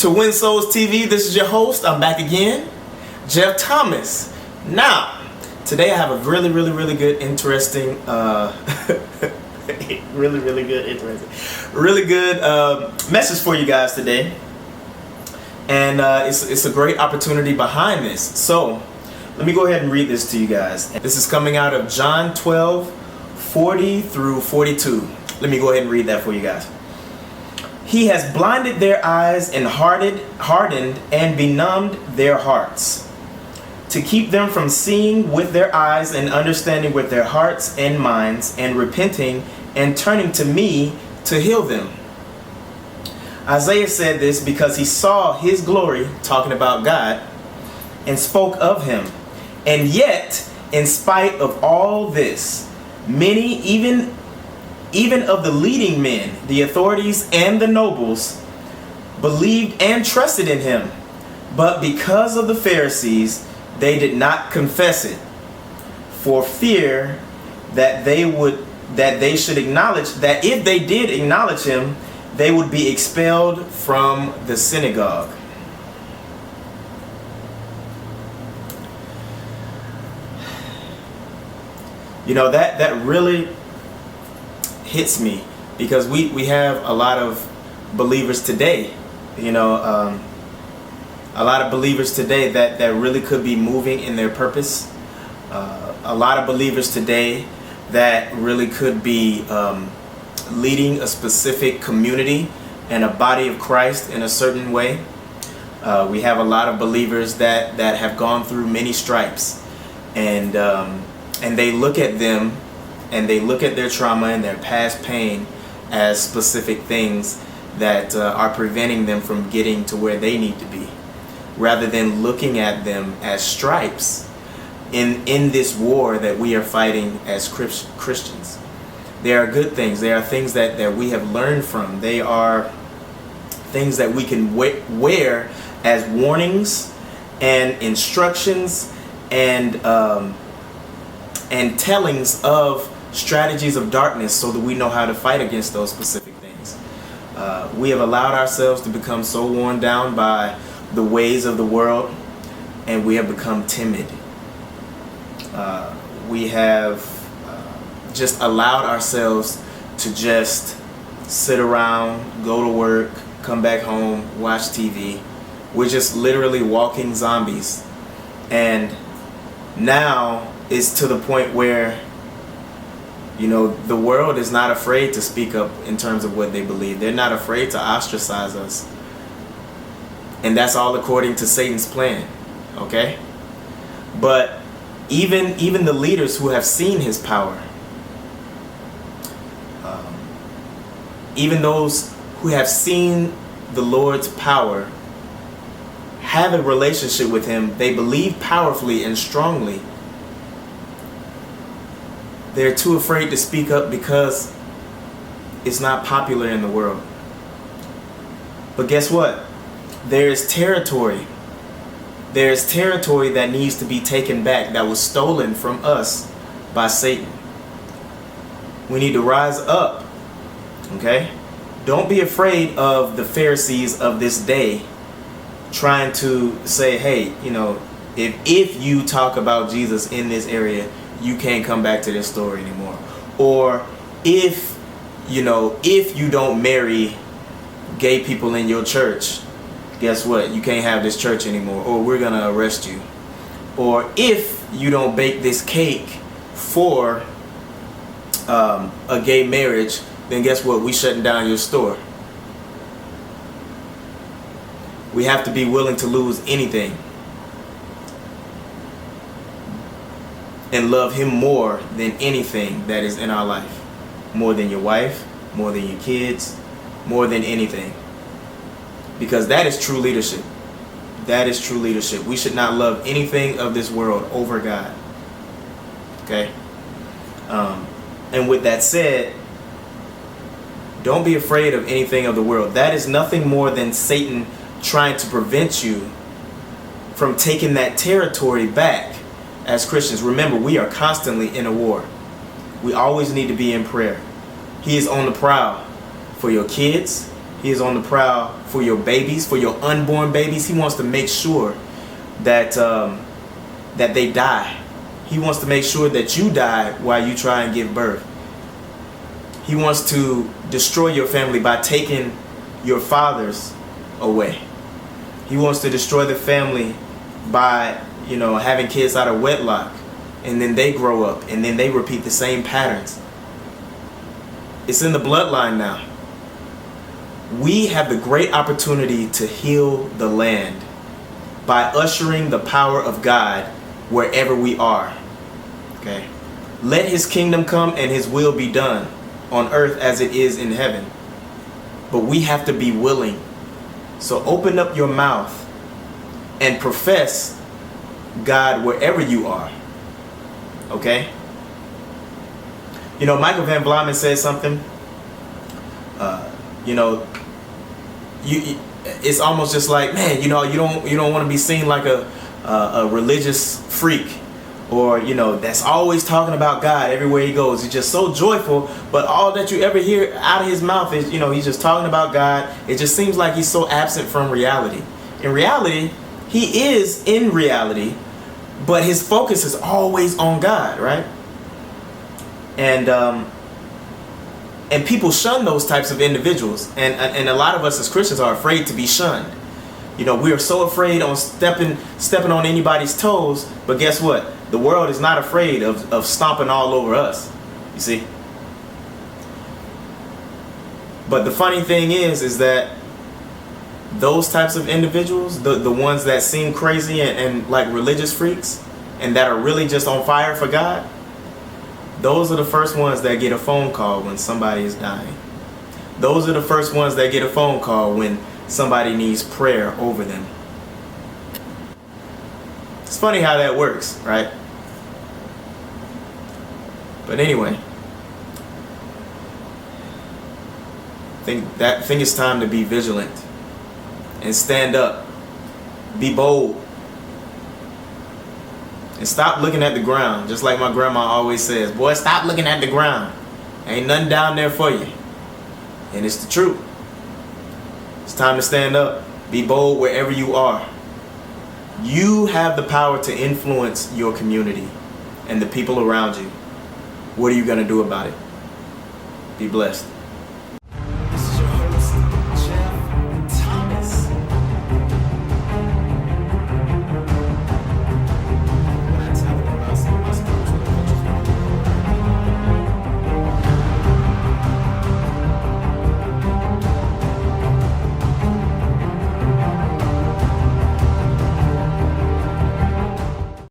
to Win Souls TV. This is your host. I'm back again, Jeff Thomas. Now, today I have a really good, interesting, really good message for you guys today. And it's a great opportunity behind this. So, let me go ahead and read this to you guys. This is coming out of John 12:40 through 42. Let me go ahead and read that for you guys. He has blinded their eyes and hardened and benumbed their hearts, to keep them from seeing with their eyes and understanding with their hearts and minds, and repenting and turning to me to heal them. Isaiah said this because he saw his glory, talking about God, and spoke of him. And yet, in spite of all this, many, even of the leading men, the authorities and the nobles, believed and trusted in him. But because of the Pharisees, they did not confess it, for fear that they should acknowledge that if they did acknowledge him, they would be expelled from the synagogue. You know, that really hits me, because we have a lot of believers today, a lot of believers today that really could be moving in their purpose. A lot of believers today that really could be leading a specific community and a body of Christ in a certain way. We have a lot of believers that have gone through many stripes, and they look at them, and they look at their trauma and their past pain as specific things that are preventing them from getting to where they need to be, rather than looking at them as stripes in this war that we are fighting as Christians. They are good things. They are things that we have learned from. They are things that we can wear as warnings and instructions and tellings of strategies of darkness, so that we know how to fight against those specific things. We have allowed ourselves to become so worn down by the ways of the world, and we have become timid. We have just allowed ourselves to just sit around, go to work, come back home, watch TV. We're just literally walking zombies. And now it's to the point where the world is not afraid to speak up in terms of what they believe. They're not afraid to ostracize us. And that's all according to Satan's plan, okay? But even the leaders who have seen his power, even those who have seen the Lord's power, have a relationship with him, they believe powerfully and strongly. They're too afraid to speak up because it's not popular in the world. But guess what? There is territory. There is territory that needs to be taken back, that was stolen from us by Satan. We need to rise up, okay? Don't be afraid of the Pharisees of this day trying to say, hey, if you talk about Jesus in this area, you can't come back to this story anymore. Or if you don't marry gay people in your church, guess what? You can't have this church anymore, or we're gonna arrest you. Or if you don't bake this cake for a gay marriage, then guess what? We shutting down your store. We have to be willing to lose anything and love him more than anything that is in our life. More than your wife, more than your kids, more than anything. Because that is true leadership. That is true leadership. We should not love anything of this world over God. Okay? And with that said, don't be afraid of anything of the world. That is nothing more than Satan trying to prevent you from taking that territory back as Christians. Remember, we are constantly in a war. We always need to be in prayer. He is on the prowl for your kids. He is on the prowl for your babies, for your unborn babies. He wants to make sure that that they die. He wants to make sure that you die while you try and give birth. He wants to destroy your family by taking your fathers away. He wants to destroy the family by, having kids out of wedlock, and then they grow up and then they repeat the same patterns. It's in the bloodline now. We have the great opportunity to heal the land by ushering the power of God wherever we are. Okay? Let his kingdom come and his will be done on earth as it is in heaven. But we have to be willing. So open up your mouth and profess God wherever you are. Okay? Michael Van Vlammen said something. It's almost just like, man, you don't want to be seen like a religious freak, or that's always talking about God everywhere he goes. He's just so joyful, but all that you ever hear out of his mouth is, he's just talking about God. It just seems like he's so absent from reality. In reality, he is in reality, but his focus is always on God, right? And people shun those types of individuals, and a lot of us as Christians are afraid to be shunned. We are so afraid on stepping on anybody's toes, but guess what? The world is not afraid of stomping all over us, you see. But the funny thing is that those types of individuals, the ones that seem crazy and like religious freaks, and that are really just on fire for God, those are the first ones that get a phone call when somebody is dying. Those are the first ones that get a phone call when somebody needs prayer over them. It's funny how that works, right? But anyway, I think it's time to be vigilant and stand up. Be bold. And stop looking at the ground. Just like my grandma always says, boy, stop looking at the ground. Ain't nothing down there for you. And it's the truth. It's time to stand up. Be bold wherever you are. You have the power to influence your community and the people around you. What are you going to do about it? Be blessed.